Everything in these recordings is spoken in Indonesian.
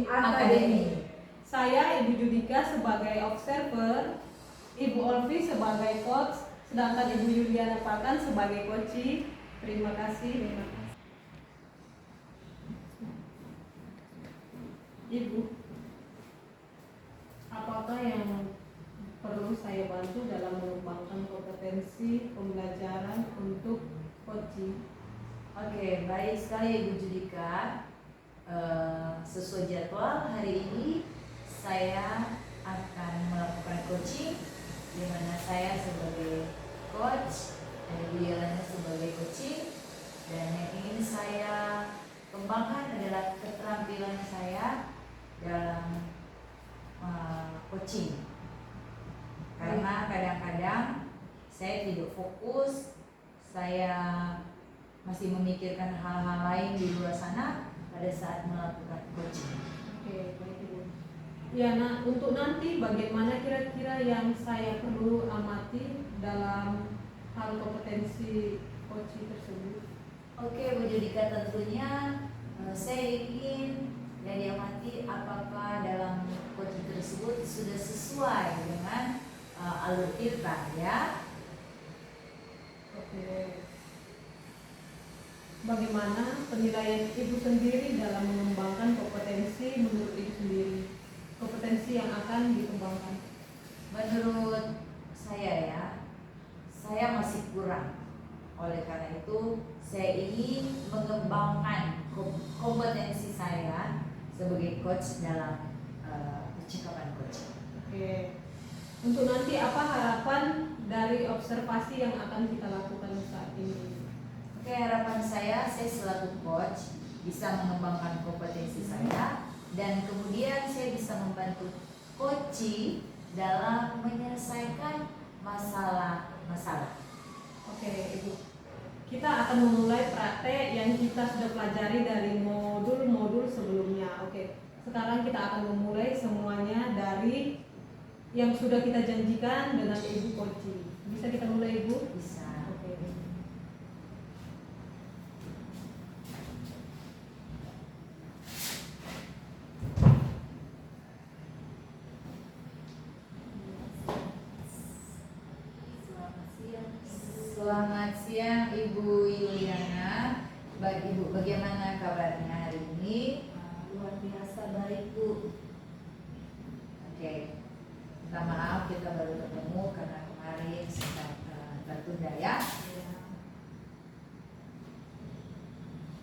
Academy. Saya Ibu Judika sebagai observer, Ibu Olvi sebagai coach, sedangkan Ibu Yuliana Pakan sebagai coachee. Terima kasih. Ibu, apakah yang perlu saya bantu dalam mengembangkan kompetensi pembelajaran untuk coaching? Oke, baik sekali Ibu Judika. Sesuai jadwal hari ini saya akan melakukan coaching, di mana saya sebagai coach dan Ibu Yolanda sebagai coaching, dan yang ingin saya kembangkan adalah keterampilan saya dalam coaching. Karena kadang-kadang saya tidak fokus, saya masih memikirkan hal-hal lain di luar sana pada saat melakukan coaching. Oke, baik Ibu. Ya, nah untuk nanti bagaimana kira-kira yang saya perlu amati dalam hal kompetensi coaching tersebut? Oke, Bu Judika, tentunya saya ingin yang diamati apakah dalam coaching tersebut sudah sesuai dengan alur kita, ya. Oke. Bagaimana penilaian Ibu sendiri dalam mengembangkan kompetensi menurut Ibu sendiri? Kompetensi yang akan dikembangkan. Menurut saya ya, saya masih kurang. Oleh karena itu, saya ingin mengembangkan kompetensi saya sebagai coach dalam percakapan coaching. Oke. Untuk nanti apa harapan dari observasi yang akan kita lakukan saat ini? Oke, harapan saya selaku coach bisa mengembangkan kompetensi saya, dan kemudian saya bisa membantu coachee dalam menyelesaikan masalah-masalah. Oke, Ibu. Kita akan memulai praktek yang kita sudah pelajari dari modul-modul sebelumnya. Oke. Sekarang kita akan memulai semuanya dari yang sudah kita janjikan dengan Ibu coachee. Bisa kita mulai, Ibu? Bisa. Oke. Selamat siang Ibu Yuliana. Baik Ibu, bagaimana kabarnya hari ini? Luar biasa baik, Bu. Oke. Minta maaf kita baru ketemu karena kemarin sempat tertunda ya.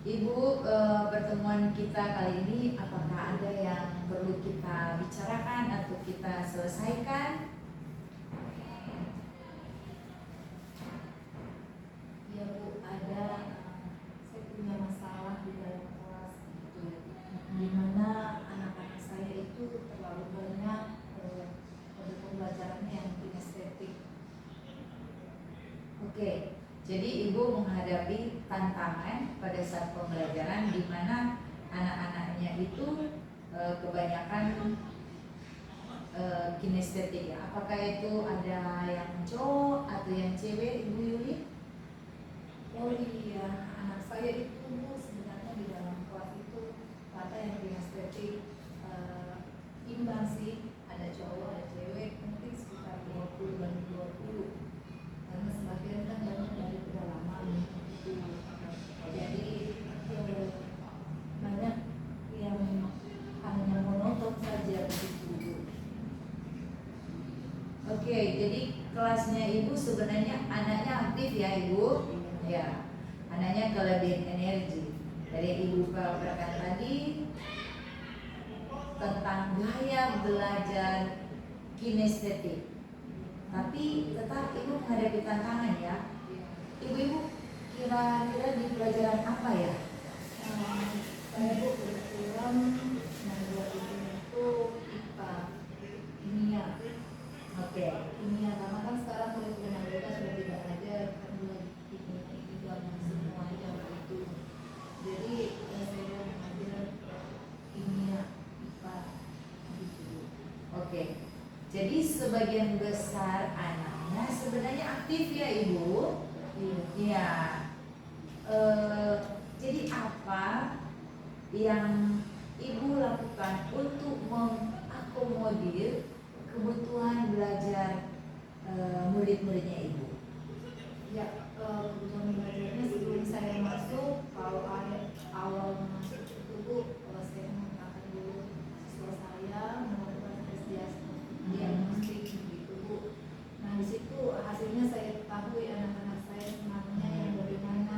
Ibu, pertemuan kita kali ini apakah ada yang perlu kita bicarakan atau kita selesaikan? Ya, Bu, ada saya punya masalah di dalam kelas gitu. Di mana anak-anak saya itu terlalu banyak pada pembelajarannya yang kinestetik. Oke, jadi Ibu menghadapi tantangan pada saat pembelajaran di mana anak-anaknya itu kebanyakan kinestetik ya. Apakah itu ada yang cowok atau yang cewek, Ibu Yuli? Oh iya, anak saya itu, Bu, sebenarnya di dalam kelas itu kata yang kinestetik imbang sih, ada cowok ada cewek, mungkin sekitar 20 dan 20, karena sebagian kan banyak dari pedalaman gitu. Jadi banyak yang hanya monoton saja begitu, Bu. Oke, jadi kelasnya Ibu sebenarnya anaknya aktif ya Ibu? Ya, anaknya kelebihan energi. Dari Ibu paparkan tadi tentang gaya belajar kinestetik. Tapi tetap Ibu menghadapi tantangan ya. Ibu-ibu kira-kira di pelajaran apa ya? Saya, Bu, kebetulan yang buat itu IPA, kimia. Oke. Kimia, karena kan sekarang kurikulum mereka sudah tidak ada, kan individualnya semuanya begitu. Jadi saya mengajar kimia, IPA gitu. Oke. Jadi sebagian besar anaknya sebenarnya aktif ya Ibu? Iya. Jadi apa yang Ibu lakukan untuk mengakomodir kebutuhan belajar murid-muridnya Ibu? Ya, kebutuhan belajarnya sebelum saya masuk, kalau awal masuk itu Bu, saya menggunakan dulu siswa saya melakukan tes diagnostik gitu Bu. Nah di situ hasilnya saya ketahui anak-anak saya senangnya yang bagaimana.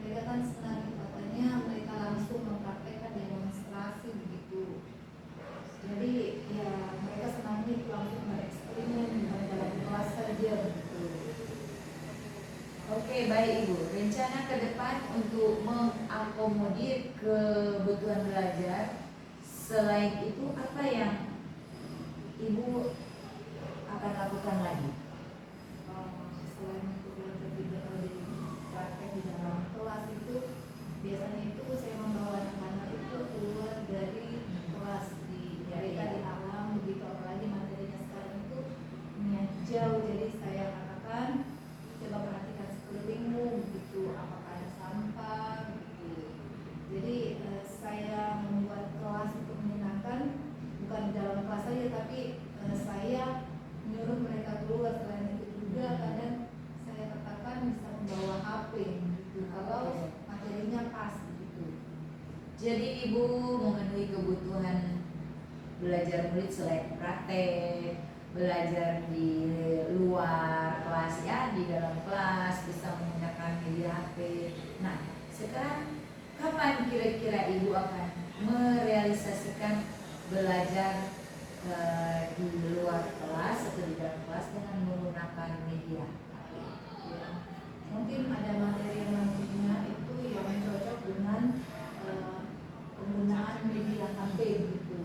Mereka kan senang, katanya mereka langsung mempraktekkan demonstrasi begitu. Jadi ya mereka senangnya itu langsung bereksperimen bukan dalam kelas saja begitu. Oke, baik Ibu. Rencana ke depan untuk mengakomodir kebutuhan belajar, selain itu apa yang Ibu akan lakukan lagi? Selain itu belajar di praktek di dalam kelas itu, biasanya itu saya membawa anak-anak itu keluar dari kelas di mereka di alam begitu, apalagi materinya sekarang itu niat jauh. Jadi saya katakan coba perhatikan sekelilingmu gitu, apakah ada sampah gitu. Jadi saya membuat kelas untuk menyenangkan, bukan di dalam kelas saja, tapi saya menyuruh mereka keluar. Selain itu juga kadang saya katakan bisa membawa HP gitu, kalau materinya pas gitu. Jadi Ibu memenuhi kebutuhan belajar murid selain praktek, belajar di luar kelas ya, di dalam kelas bisa menggunakan media HP. Nah, sekarang kapan kira-kira Ibu akan merealisasikan belajar di luar kelas atau di dalam kelas dengan menggunakan media HP? Ya, mungkin ada materi yang nantinya itu yang cocok dengan penggunaan media HP gitu.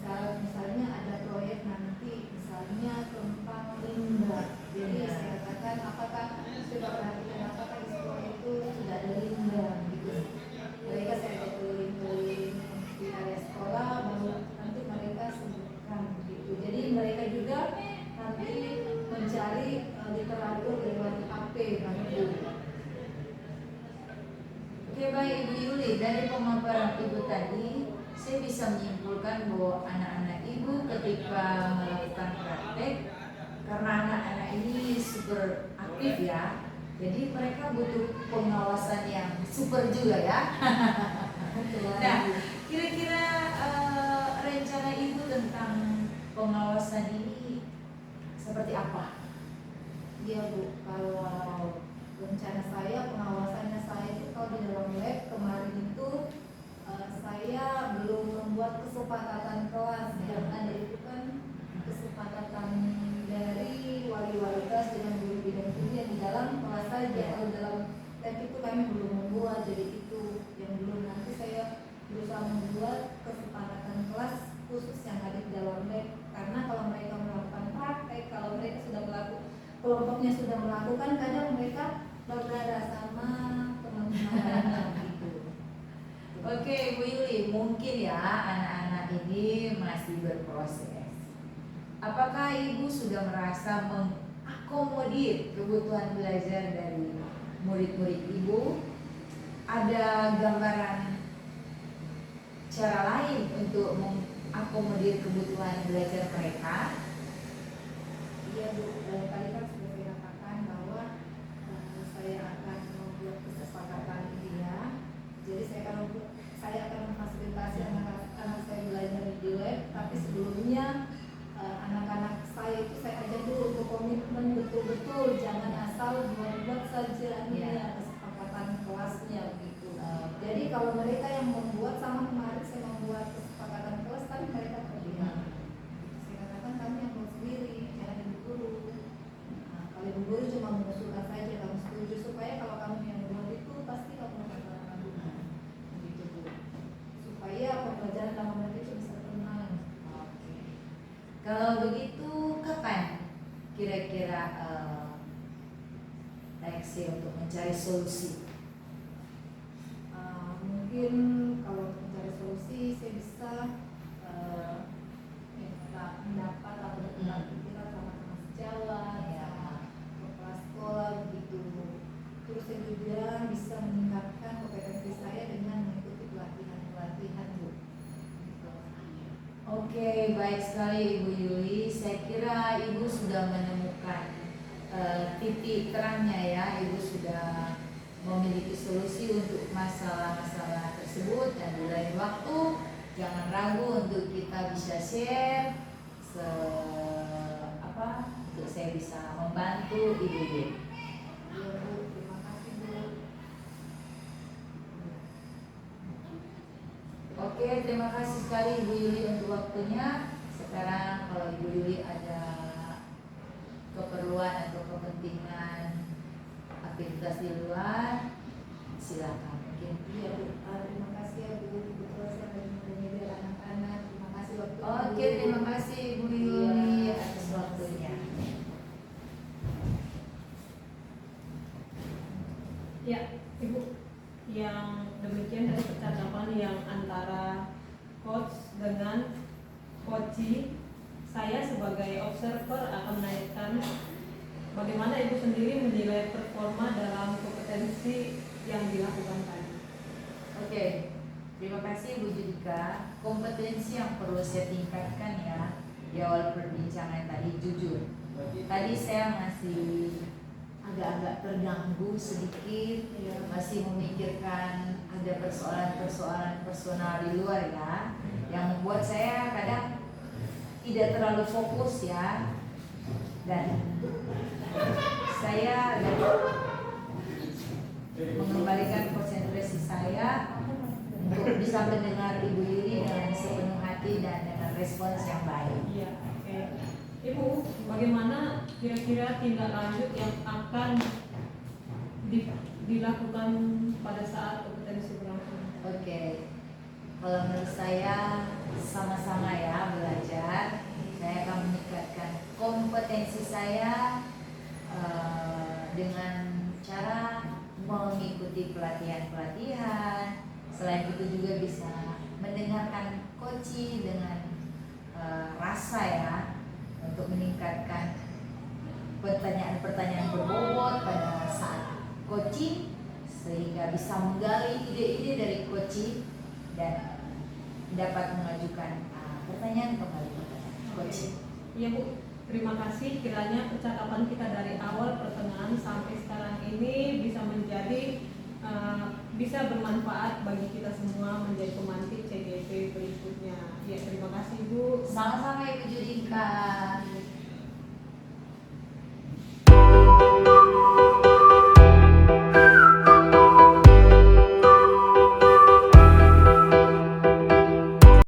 Misalnya ada proyek nanti misalnya tentang limbah. Jadi saya katakan apakah coba perhatikan apakah di sekolah itu sudah ada limbah gitu. Mereka saya keliling-keliling di area sekolah, baru nanti mereka sebutkan gitu. Jadi mereka juga nanti mencari literatur lewat HP gitu. Oke, baik Ibu Yuli, dari pemaparan Ibu tadi saya bisa menyimpulkan bahwa anak-anak Ibu ketika melakukan praktek, karena anak-anak ini super aktif ya, jadi mereka butuh pengawasan yang super juga ya. Nah, kira-kira rencana Ibu tentang pengawasan ini seperti apa? Iya Bu, kalau rencana saya, pengawasannya saya itu kalau di dalam lab kemarin itu saya belum membuat kesepakatan kelas. Yang ada itu kan kesepakatan dari wali-wali kelas dengan guru bidang studi yang di dalam kelas saja. Kalau dalam lab itu kami belum membuat, jadi itu yang belum. Nanti saya berusaha membuat kesepakatan kelas khusus yang ada di dalam lab, karena kalau mereka melakukan praktek, kalau mereka sudah melakukan, kelompoknya sudah melakukan, kadang mereka berdarah sama teman-teman lainnya gitu. Oke, Bu Yuli, mungkin ya anak-anak ini masih berproses. Apakah Ibu sudah merasa mengakomodir kebutuhan belajar dari murid-murid Ibu? Ada gambaran cara lain untuk mengakomodir kebutuhan belajar mereka? Iya Bu, tadi kan sudah saya katakan bahwa saya akan membuat kesepakatan dia. Jadi saya akan memfasilitasi anak-anak saya belajar di lab, tapi sebelumnya anak-anak saya itu saya ajak dulu untuk komitmen betul-betul, jangan asal buat-buat saja. Ini ada kesepakatan kelasnya gitu. Jadi kalau mereka yang membuat, sama kemarin saya membuat kesepakatan kelas, tapi mereka terlihat. Saya katakan kami yang buat sendiri, jangan ibu guru. Nah, kalau ibu guru cuma mengusulkan saja, kamu setuju, supaya kalau kamu yang buat itu pasti kamu akan lakukan. Begitu Bu. Supaya pembelajaran dalam mereka itu bisa tenang. Oke. Kalau begitu kapan kira-kira reaksi untuk mencari solusi? Mungkin kalau untuk mencari solusi saya bisa minta pendapat atau bertukar pikiran sama sejawat, sama kepala sekolah begitu. Terus saya juga bisa meningkatkan kompetensi saya dengan mengikuti pelatihan-pelatihan Bu. Oke, baik sekali Ibu Yuli. Saya kira Ibu sudah menemukan titik terangnya ya. Ibu sudah memiliki solusi untuk masalah-masalah tersebut, dan di lain waktu jangan ragu untuk kita bisa share untuk saya bisa membantu Ibu Yuli. Iya Bu, terima kasih Bu. Oke, terima kasih sekali Ibu Yuli untuk waktunya. Sekarang kalau Ibu Yuli ada keperluan atau kepentingan aktivitas di luar, silakan. Mungkin. Iya Bu, terima kasih ya Bu. Betul saya lagi menyediakan anak-anak. Terima kasih waktu. Oke, terima kasih Ibu Yuli atas waktunya. Ya, Ibu, yang demikian dari percakapan yang antara coach dengan coachee. Saya sebagai observer akan menaikkan bagaimana Ibu sendiri menilai performa dalam kompetensi yang dilakukan tadi. Oke, terima kasih Bu Judika. Kompetensi yang perlu saya tingkatkan ya di awal perbincangan tadi, jujur. Tadi saya masih agak-agak terganggu sedikit, masih memikirkan ada persoalan-persoalan personal di luar ya, yang membuat saya kadang tidak terlalu fokus ya, dan saya mengembalikan konsentrasi saya untuk bisa mendengar Ibu Yuli dengan sepenuh hati dan dengan respons yang baik. Iya, oke. Ibu, bagaimana kira-kira tindak lanjut yang akan dilakukan pada saat kompetensi berlangsung? Oke, kalau menurut saya sama-sama ya belajar. Saya akan meningkatkan kompetensi saya dengan cara mengikuti pelatihan-pelatihan. Selain itu juga bisa mendengarkan coaching dengan rasa ya, untuk meningkatkan pertanyaan-pertanyaan berbobot pada saat coaching, sehingga bisa menggali ide-ide dari coaching dan dapat mengajukan pertanyaan kembali kepada coaching. Iya Bu, terima kasih. Kiranya percakapan kita dari awal pertengahan sampai sekarang ini bisa menjadi bisa bermanfaat bagi kita semua menjadi pemantik CGP berikutnya. Ya, terima kasih Bu. Sama-sama Ibu Judika.